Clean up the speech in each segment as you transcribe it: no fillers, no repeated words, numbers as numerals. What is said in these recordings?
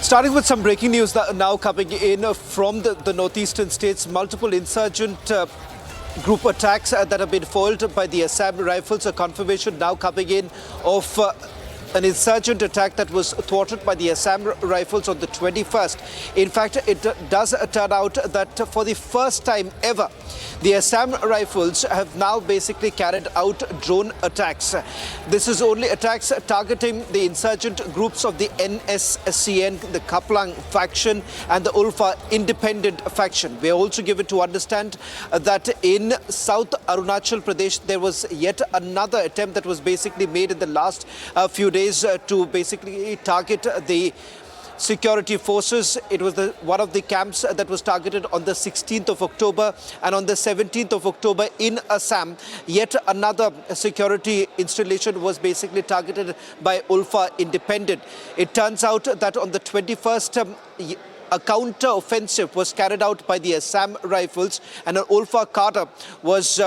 Starting with some breaking news that now coming in from the northeastern states, multiple insurgent group attacks that have been foiled by the Assam rifles. A confirmation now coming in of an insurgent attack that was thwarted by the Assam rifles on the 21st. In fact, it does turn out that for the first time ever, the Assam rifles have now basically carried out drone attacks. This is only attacks targeting the insurgent groups of the NSCN, the Kaplang faction and the Ulfa independent faction. We are also given to understand that in South Arunachal Pradesh, there was yet another attempt that was basically made in the last few days to basically target the security forces. It was one of the camps that was targeted on the 16th of October, and on the 17th of October in Assam, yet another security installation was basically targeted by Ulfa independent. It turns out that on the 21st, a counter-offensive was carried out by the Assam rifles, and an Ulfa cadre was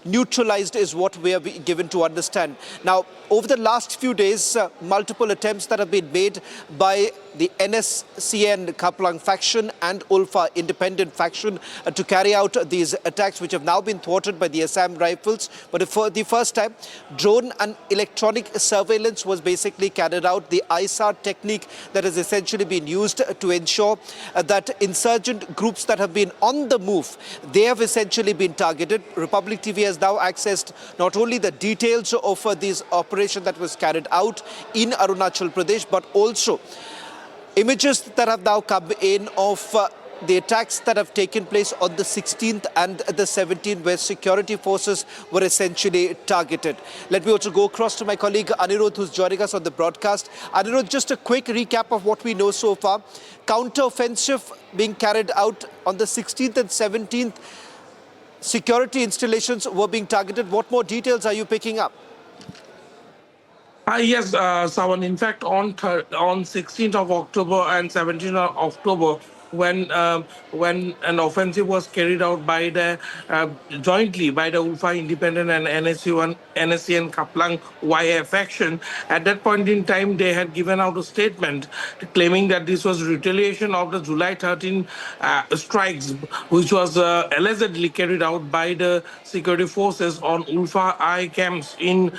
neutralized, is what we are given to understand. Now, over the last few days, multiple attempts that have been made by the NSCN-Kaplang faction and Ulfa independent faction to carry out these attacks, which have now been thwarted by the Assam rifles. But for the first time, drone and electronic surveillance was basically carried out. The ISAR technique that has essentially been used to ensure that insurgent groups that have been on the move, they have essentially been targeted. Republic TV has now accessed not only the details of this operation that was carried out in Arunachal Pradesh, but also images that have now come in of the attacks that have taken place on the 16th and the 17th, where security forces were essentially targeted. Let me also go across to my colleague Anirudh, who's joining us on the broadcast. Anirudh, just a quick recap of what we know so far. Counter-offensive being carried out on the 16th and 17th. Security installations were being targeted. What more details are you picking up? Yes, Sawan. In fact, on 16th of October and 17th of October, when an offensive was carried out by the jointly by the Ulfa Independent and NSCN-KYA faction, at that point in time they had given out a statement claiming that this was retaliation of the July 13 strikes, which was allegedly carried out by the security forces on Ulfa I camps in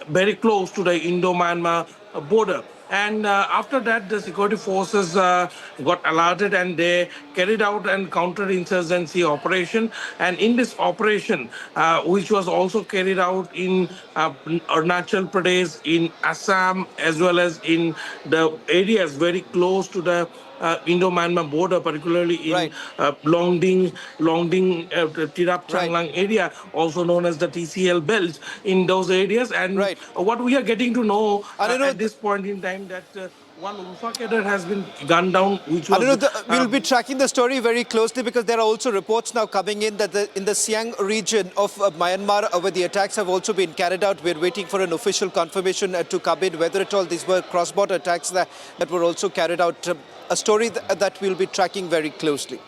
very close to the Indo-Myanmar border. And after that, the security forces got alerted and they carried out a counter-insurgency operation. And in this operation, which was also carried out in Arunachal Pradesh, in Assam, as well as in the areas very close to the Indo-Myanmar border, particularly in Longding, Tirap Changlang area, also known as the TCL belt, in those areas. And what we are getting to know at this point in time, that one Ulfa cadre has been gunned down, which was... we'll be tracking the story very closely, because there are also reports now coming in that in the Siang region of Myanmar, where the attacks have also been carried out. We're waiting for an official confirmation to come in, whether at all these were cross-border attacks that were also carried out. A story that we'll be tracking very closely.